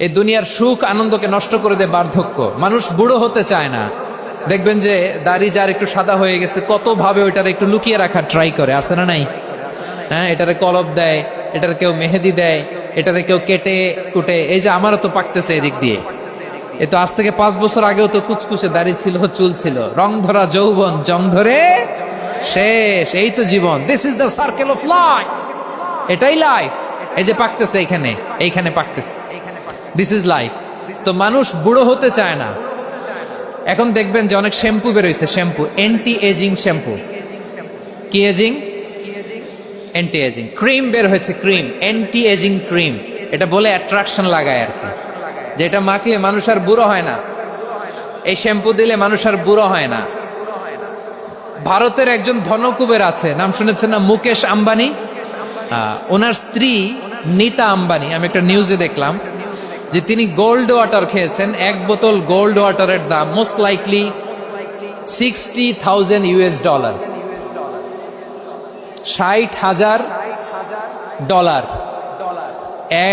এই দুনিয়ার সুখ আনন্দকে নষ্ট করে দেয় বার্ধক্য। মানুষ বুড়ো হতে চায় না। দেখবেন যে দাড়ি যার একটু সাদা হয়ে গেছে কত ভাবে ওইটার একটু লুকিয়ে রাখার ট্রাই করে, আছে না নাই? হ্যাঁ, এটারে কলপ দেয়, এটার কেউ মেহেদি দেয়, এটারে কেউ কেটে কুটে। এই যে আমারও তো পাকতেছে এদিক দিয়ে। এ তো আজ থেকে 5 বছর আগেও তো কুচকুচে দাড়ি ছিল, চুল ছিল, রং ধরা যৌবন জং ধরে শেষ। এই তো জীবন। This is the circle of life. এটাই লাইফ। এই যে পাকতেছে এইখানে পাকতেছে। This is life. তো মানুষ বুড়ো হতে চায় না। এখন দেখবেন যে অনেক শ্যাম্পু বেরোইছে, শ্যাম্পু অ্যান্টি এজিং শ্যাম্পু। কি এজিং? Anti aging. ক্রিম বের হয়েছে, ক্রিম অ্যান্টি এজিং ক্রিম। এটা বলে অ্যাট্রাকশন লাগায় আর কি, যে এটা মাখলে মানুষ আর বুড়ো হয় না, এই শ্যাম্পু দিলে মানুষ আর বুড়ো হয় না। ভারতের একজন ধনকুবের আছে, নাম শুনেছেন না? মুকেশ আম্বানি। ওনার স্ত্রী নীতা আম্বানি, আমি একটা নিউজে দেখলাম যে তিনি গোল্ড ওয়াটার খেয়েছেন। 1 বোতল গোল্ড ওয়াটারের দাম মোস্ট লাইকলি $60,000 $60,000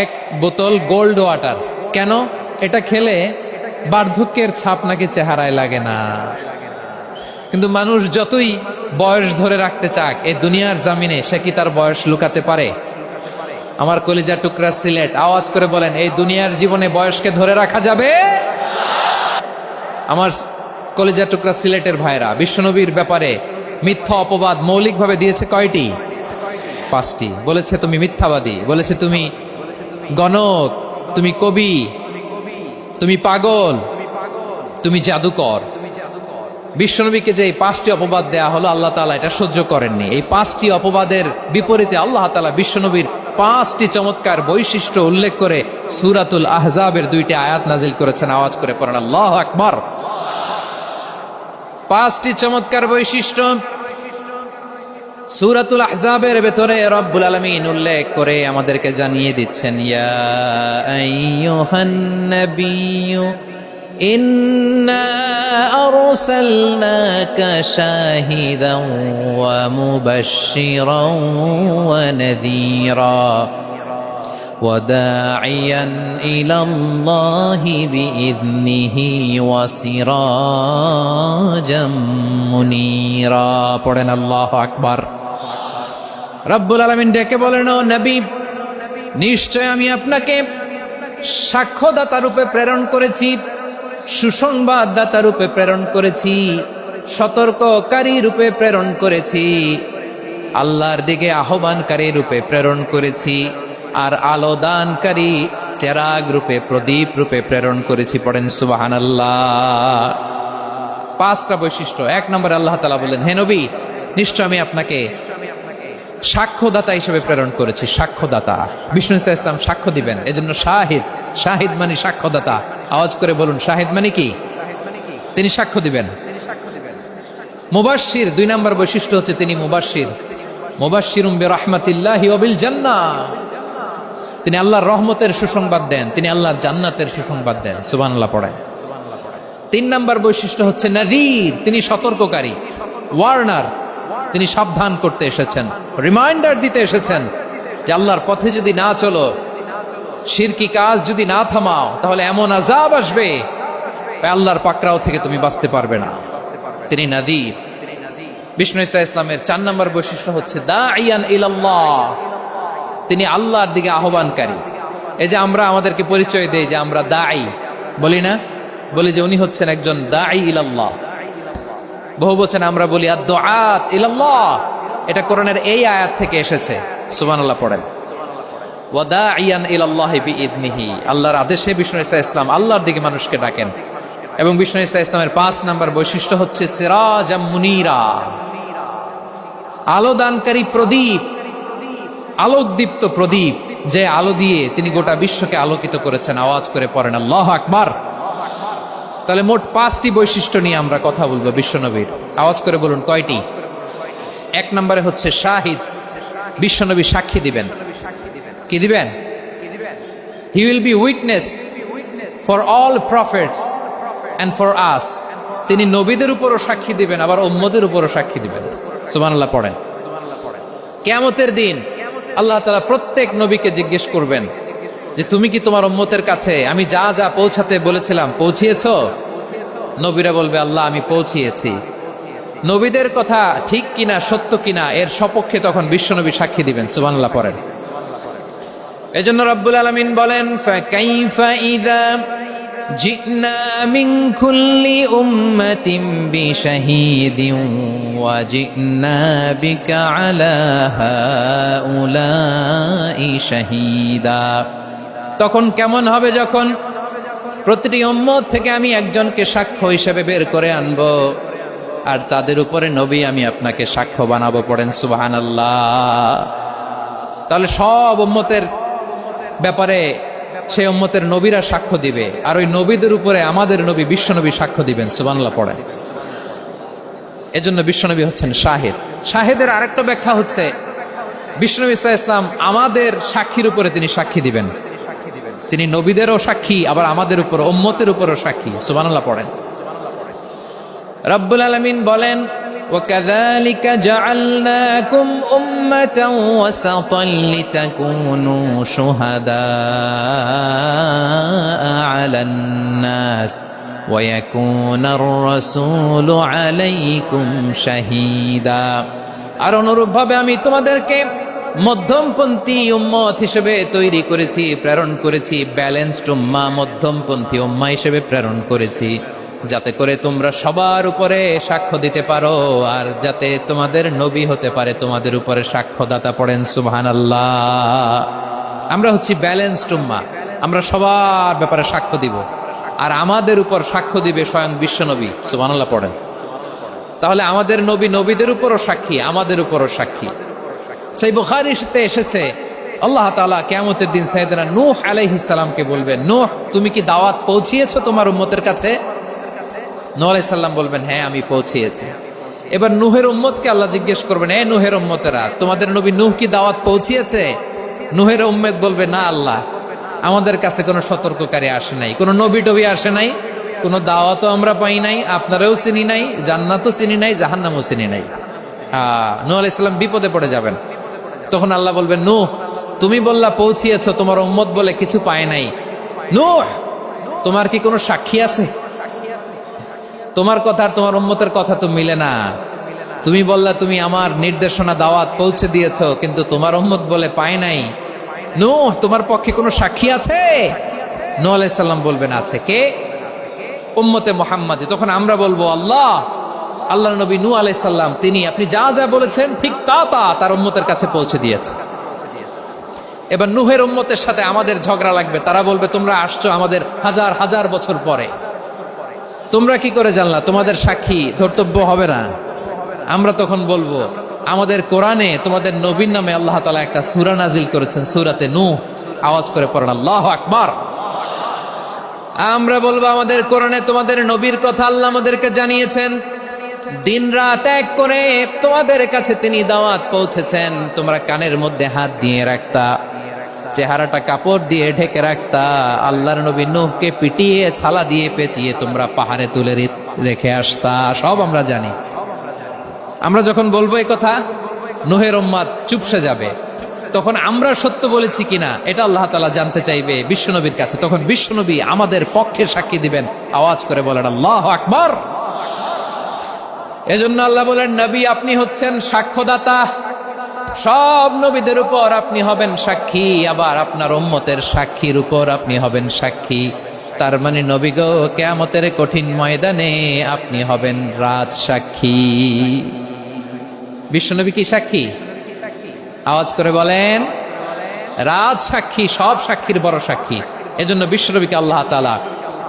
1 বোতল গোল্ড ওয়াটার। কেন? এটা খেলে বার্ধক্যের ছাপ নাকি চেহারায় লাগে না। কিন্তু মানুষ যতই বয়স ধরে রাখতে চাক এই দুনিয়ার জামিনে, সে কি তার বয়স লুকাতে পারে? আমার কলিজা টুকরা সিলেট, আওয়াজ করে বলেন, এই দুনিয়ার জীবনে বয়সকে ধরে রাখা যাবে? আমার কলিজা টুকরা সিলেটের ভাইরা, বিশ্বনবীর ব্যাপারে মিথ্যা অপবাদ মৌলিকভাবে দিয়েছে কয়টি? 5টি। বলেছে তুমি মিথ্যাবাদী, বলেছে তুমি গণক, তুমি কবি, তুমি পাগল, তুমি জাদুকর। বিশ্বনবীকে যে 5টি অপবাদ দেয়া হলো, আল্লাহ তাআলা এটা সহ্য করেননি। এই 5টি অপবাদের বিপরীতে আল্লাহ তাআলা বিশ্বনবীর 5টি চমৎকার বৈশিষ্ট্য উল্লেখ করে সূরাতুল আহজাবের 2টি আয়াত নাজিল করেছেন। আওয়াজ করে পড়েন আল্লাহু আকবার। 5টি চমৎকার বৈশিষ্ট্য সূরাতুল আহজাবের ভেতরে রব্বুল আলামিন উল্লেখ করে আমাদেরকে জানিয়ে দিচ্ছেন, ইয়া আইয়ুহান নাবিয়্যু ইন্না আরসালনাকা শাহিদান ওয়া মুবাশশিরান ওয়া নাযীরা ওয়া দাঈয়ান ইলাল্লাহি বিইযনিহি ওয়া সিরাজাম মুনীরা। পড়েন আল্লাহু আকবার। রব্বুল আলামিন ডেকে বলেন, ও নবী, নিশ্চয় আমি আপনাকে সাক্ষ্যদাতা রূপে প্রেরণ করেছি, সুসংবাদদাতা রূপে প্রেরণ করেছি, সতর্ককারী রূপে প্রেরণ করেছি, আল্লাহর দিকে আহ্বানকারী রূপে প্রেরণ করেছি, আর আলোদানকারী চেরাগ রূপে, প্রদীপ রূপে প্রেরণ করেছি। পড়েন সুবহানাল্লাহ। 5টা বৈশিষ্ট্য। 1 নম্বরে আল্লাহ তাআলা বলেন, হে নবী, নিশ্চয় আমি আপনাকে সাক্ষ্যদাতা হিসেবে প্রেরণ করেছি। সাক্ষ্যদাতা, বিষ্ণু ইসা ইসলাম সাক্ষ্য দিবেন, এজন্য শাহিদ। শাহিদ মানে সাক্ষ্যদাতা। আওয়াজ করে বলুন, শাহিদ মানে কি? তিনি সাক্ষ্য দিবেন। মুবাশশির, 2 নম্বর বৈশিষ্ট্য হচ্ছে তিনি মুবাশশির। মুবাশশিরুম বিরাহমাতিল্লাহি ওয়া বিল জান্নাহ। তিনি আল্লাহর রহমতের সুসংবাদ দেন, তিনি আল্লাহর জান্নাতের সুসংবাদ দেন। সুবহানাল্লাহ পড়েন। 3 নম্বর বৈশিষ্ট্য হচ্ছে নাযীর, তিনি সতর্ককারী, ওয়ার্নার। তিনি সাবধান করতে এসেছেন, রিমাইন্ডার দিতে এসেছেন যে আল্লাহর পথে যদি না চলো, শিরকি কাজ যদি না থামাও, তাহলে এমন আযাব আসবে আল্লাহর পাকড়াও থেকে তুমি বাঁচতে পারবে না। তিনি নাযীর। বিষ্ণু ইসা ইসলামের 4 নম্বর বৈশিষ্ট্য হচ্ছে দাঈয়ান ইলাল্লাহ, তিনি আল্লাহর দিকে আহ্বানকারী। এই যে আমরা আমাদেরকে পরিচয় দেই যে আমরা দাঈ, বলি না? বলি যে উনি হচ্ছেন একজন দাঈ ইলাল্লাহ। বহু বচনে আমরা বলি আদ-দুআত ইলাল্লাহ। এটা কোরআনের এই আয়াত থেকে এসেছে। সুবহানাল্লাহ পড়েন। ওয়া দাঈয়ান ইলাল্লাহি বিইযনিহি, আল্লাহর আদেশে বিষ্ণু ইসা ইসলাম আল্লাহর দিকে মানুষকে ডাকেন। এবং বিষ্ণু ইসা ইসলামের 5 নম্বর বৈশিষ্ট্য হচ্ছে সিরাজাম মুনীরা, আলোদানকারী প্রদীপ, আলোকদীপ্ত প্রদীপ, যে আলো দিয়ে তিনি গোটা বিশ্বকে আলোকিত করেছেন। আওয়াজ করে পড়েন আল্লাহু আকবার। তাহলে মোট 5টি বৈশিষ্ট্য নিয়ে আমরা কথা বলবো বিশ্বনবীর। আওয়াজ করে বলুন কয়টি? 1 নম্বরে হচ্ছে শাহিদ, বিশ্বনবী সাক্ষী দিবেন। কি দিবেন? He will be witness for all prophets and for us. তিনি নবীদের উপরও সাক্ষী দিবেন, আবার উম্মতের উপরও সাক্ষী দিবেন। সুবহানাল্লাহ পড়েন। কিয়ামতের দিন আল্লাহ তাআলা প্রত্যেক নবীকে জিজ্ঞেস করবেন যে তুমি কি তোমার উম্মতের কাছে আমি যা যা পৌঁছাতে বলেছিলাম পৌঁছিয়েছো? নবীরা বলবে আল্লাহ আমি পৌঁছিয়েছি। নবীদের কথা ঠিক কিনা সত্য কিনা এর সপক্ষে তখন বিশ্বনবী সাক্ষী দিবেন। সুবহানাল্লাহ পড়েন। এজন্য রব্বুল আলামিন বলেন ফাকাইফা ইযা জিনা মিন কুল্লি উম্মাতিন বিশাহীদিন ওয়া জিনা বিকা আলা হাউলাই শাহীদা। তখন কেমন হবে যখন প্রতিটি উম্মত থেকে আমি একজনকে সাক্ষ্য হিসেবে বের করে আনবো, আর তাদের উপরে নবী আমি আপনাকে সাক্ষ্য বানাবো। পড়েন সুবহানাল্লাহ। তাহলে সব উম্মতের ব্যাপারে সেই উম্মতের নবীরা সাক্ষ্য দিবে, আর ওই নবীদের উপরে আমাদের নবী বিশ্বনবী সাক্ষ্য দিবেন। সুবহানাল্লাহ পড়েন। এজন্য বিশ্বনবী হচ্ছেন শাহিদ। শাহিদের আরেকটা ব্যাখ্যা হচ্ছে বিশ্বনবী সাল্লাল্লাহু আলাইহি ওয়াসাল্লাম আমাদের সাক্ষীর উপরে তিনি সাক্ষী দিবেন। তিনি নবীদেরও সাক্ষী, আবার আমাদের উপর উম্মতের উপরও সাক্ষী। সুবহানাল্লাহ পড়েন। রব্বুল আলামিন বলেন وَكَذَلِكَ جَعَلْنَاكُمْ أُمَّةً وَسَطًا لِتَكُونُوا شُهَدَاءَ عَلَى النَّاسِ وَيَكُونَ الرَّسُولُ عَلَيْكُمْ شَهِيدًا। আর অনুরূপভাবে আমি তোমাদেরকে মধ্যমপন্থী উম্মত হিসেবে তৈরি করেছি, প্রেরণ করেছি। ব্যালেন্সড উম্মাহ, মধ্যমপন্থী উম্মাহ হিসেবে প্রেরণ করেছি, যাতে করে তোমরা সবার উপরে সাক্ষ্য দিতে পারো, আর যাতে তোমাদের নবী হতে পারে তোমাদের উপরে সাক্ষ্যদাতা। পড়েন সুবহানাল্লাহ। আমরা হচ্ছি ব্যালেন্সড উম্মাহ, আমরা সবার ব্যাপারে সাক্ষ্য দিব, আর আমাদের উপর সাক্ষ্য দিবে স্বয়ং বিশ্বনবী। সুবহানাল্লাহ পড়েন। তাহলে আমাদের নবী নবীদের উপরও সাক্ষী, আমাদের উপরও সাক্ষী। সেই বুখারীতে এসেছে আল্লাহ তাআলা কিয়ামতের দিন সাইয়েদনা নূহ আলাইহিস সালামকে বলবেন, নূহ তুমি কি দাওয়াত পৌঁছিয়েছো তোমার উম্মতের কাছে? নূহ আলাইহিস সালাম বলবেন হ্যাঁ আমি পৌঁছিয়েছি। এবার নূহের উম্মতকে আল্লাহ জিজ্ঞেস করবেন, এ নূহের উম্মতেরা তোমাদের নবী নূহ কি দাওয়াত পৌঁছিয়েছে? নূহের উম্মত বলবে না আল্লাহ, আমাদের কাছে কোনো সতর্ককারী আসে নাই, কোনো নবী টবি আসে নাই, কোনো দাওয়াতও আমরা পাই নাই, আপনারাও চিনি নাই, জান্নাতও চিনি নাই, জাহান্নামও চিনি নাই। নূহ আলাইহিস সালাম বিপদে পড়ে যাবেন। তখন আল্লাহ বলবেন নূহ তুমি বললা পৌঁছিয়েছো, তোমার উম্মত বলে কিছু পায় নাই। নূহ তোমার কি কোনো সাক্ষী আছে? তোমার কথা আর তোমার উম্মতের কথা তো মিলে না। তুমি বললা তুমি আমার নির্দেশনা দাওয়াত পৌঁছে দিয়েছো, কিন্তু তোমার উম্মত বলে পায় নাই। নূহ তোমার পক্ষে কোনো সাক্ষী আছে? নূহ আলাইহিস সালাম বলবেন আছে। কে? উম্মতে মুহাম্মাদী। তখন আমরা বলবো আল্লাহ, আল্লাহর নবী নূহ আলাইহিস সালাম তিনি আপনি যা যা বলেছেন ঠিক তা তা তার উম্মতের কাছে পৌঁছে দিয়েছে। এবার নূহের উম্মতের সাথে আমাদের ঝগড়া লাগবে। তারা বলবে তোমরা আসছো আমাদের হাজার হাজার বছর পরে, তোমরা কি করে জানলা? তোমাদের সাক্ষী ধর্তব্য হবে না? আমরা তখন বলবো আমাদের কোরআনে তোমাদের নবীর নামে আল্লাহ তাআলা একটা সূরা নাজিল করেছেন, সূরাতে নূহ। আওয়াজ করে পড়েন আল্লাহু আকবার। আমরা বলবো আমাদের কোরআনে তোমাদের নবীর কথা আল্লাহ আমাদেরকে জানিয়েছেন, দিন রাত এক করে তোমাদের কাছে তিনি দাওয়াত পৌঁছেছেন। তোমরা কানের মধ্যে হাত দিয়ে রাখতা, চেহারাটা কাপড় দিয়ে ঢেকে রাখতা, আল্লাহর নবী নূহকে পিটিয়ে ছালা দিয়ে পেঁচিয়ে তোমরা পাহাড়ে তুলে রেখে আসতা। সব আমরা জানি। আমরা যখন বলবো এই কথা, নূহের উম্মত চুপসে যাবে। তখন আমরা সত্য বলেছি কিনা এটা আল্লাহ তাআলা জানতে চাইবে বিশ্বনবীর কাছে। তখন বিশ্বনবী আমাদের পক্ষে সাক্ষী দিবেন। আওয়াজ করে বলেন আল্লাহু আকবার। এজন্য আল্লাহ বলেন নবী আপনি হচ্ছেন সাক্ষ্যদাতা, সব নবীদের উপর আপনি হবেন সাক্ষী, আবার আপনার উম্মতের সাক্ষীর উপর আপনি হবেন সাক্ষী। তার মানে নবী গো কিয়ামতের কঠিন ময়দানে আপনি হবেন রাজ সাক্ষী। বিশ্বনবী কি সাক্ষী? আওয়াজ করে বলেন রাজ সাক্ষী, সব সাক্ষীর বড় সাক্ষী। এজন্য বিশ্বনবীকে আল্লাহ তাআলা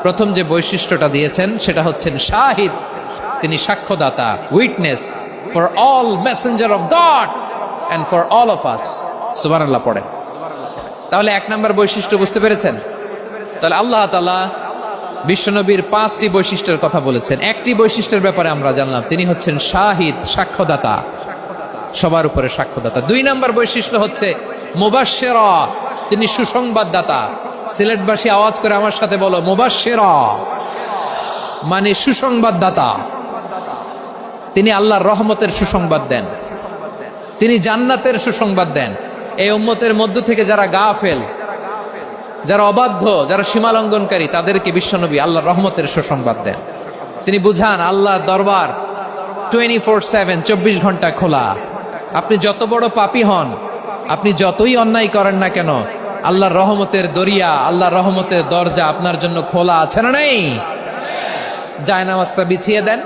প্রথম যে বৈশিষ্ট্যটা দিয়েছেন সেটা হচ্ছেন শাহিদ। তিনি সাক্ষ্যদাতা, witness for all messenger of God and for all of us। সুবহানাল্লাহ পড়েন। তাহলে এক নাম্বার বৈশিষ্ট্য বুঝতে পেরেছেন? তাহলে আল্লাহ তাআলা বিশ্বনবীর 5টি বৈশিষ্ট্যের কথা বলেছেন। একটি বৈশিষ্ট্যের ব্যাপারে আমরা জানলাম, তিনি হচ্ছেন শাহিদ, সাক্ষ্যদাতা, সবার উপরে সাক্ষ্যদাতা। 2 নাম্বার বৈশিষ্ট্য হচ্ছে মুবাশশিরা, তিনি সুসংবাদদাতা। সিলেটবাসী আওয়াজ করে আমার সাথে বলো মুবাশশিরা, মানে সুসংবাদদাতা। তিনি আল্লাহর রহমতের সুসংবাদ দেন, তিনি জান্নাতের সুসংবাদ দেন। এই উম্মতের মধ্য থেকে যারা গাফেল, যারা অবাধ্য, যারা সীমালঙ্ঘনকারী, তাদেরকে বিশ্বনবী আল্লাহর রহমতের সুসংবাদ দেন। তিনি বুঝান আল্লাহর দরবার 24/7, 24 ঘন্টা খোলা। আপনি যত বড় পাপী হন, আপনি যতই অন্যায় করেন না কেন, আল্লাহর রহমতের দরিয়া, আল্লাহর রহমতের দরজা আপনার জন্য খোলা আছে না নেই? জায়নামাজটা বিছিয়ে দেন,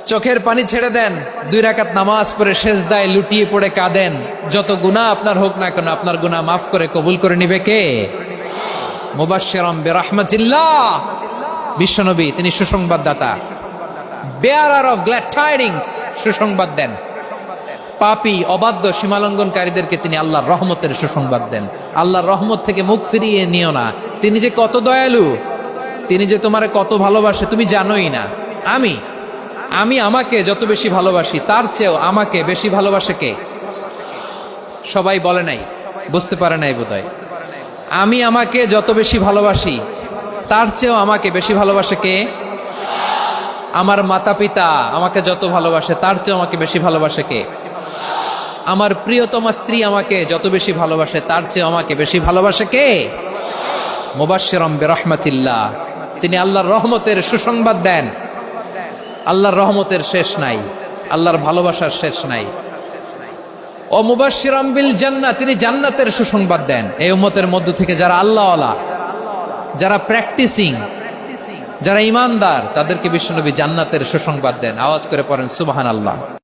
চোখের পানি ছেড়ে দেন, 2 রাকাত নামাজ পড়ে সেজদায় লুটিয়ে পড়ে কাঁদেন। যত গুনাহ আপনার হোক না কেন, আপনার গুনাহ মাফ করে কবুল করে নিবে কে? মুবাশশিরাম বিরাহমাতিল্লাহ। বিশ্বনবী তিনি সুসংবাদদাতা, বেয়ারার অফ গ্ল্যাড টাইডিংস, সুসংবাদ দেন। পাপী, অবাধ্য, সীমালঙ্ঘনকারীদেরকে তিনি আল্লাহর রহমতের সুসংবাদ দেন। আল্লাহর রহমত থেকে মুখ ফিরিয়ে নিও না। তিনি যে কত দয়ালু, তিনি যে তোমারে কত ভালোবাসে তুমি জানোই না। আমি আমাকে যত বেশি ভালোবাসি, তার চেয়েও আমাকে বেশি ভালোবাসে কে? সবাই বলে নাই, বুঝতে পারে নাই বোধহয়। আমি আমাকে যত বেশি ভালোবাসি, তার চেয়েও আমাকে বেশি ভালোবাসে কে? আমার মাতা পিতা আমাকে যত ভালোবাসে, তার চেয়েও আমাকে বেশি ভালোবাসে কে? আমার প্রিয়তমা স্ত্রী আমাকে যত বেশি ভালোবাসে, তার চেয়েও আমাকে বেশি ভালোবাসে কে? মুবাশশিরাম বিরাহমাতিল্লাহ। তিনি আল্লাহর রহমতের সুসংবাদ দেন। আল্লাহর রহমতের শেষ নাই, আল্লাহর ভালোবাসার শেষ নাই। ও মুবাশশিরাম বিল জান্নাহ, তিনি জান্নাতের সুসংবাদ দেন। এই উম্মতের মধ্য থেকে যারা আল্লাহওয়ালা, যারা প্র্যাকটিসিং, যারা ইমানদার, তাদেরকে বিশ্বনবী জান্নাতের সুসংবাদ দেন। আওয়াজ করে পড়েন সুবহানাল্লাহ।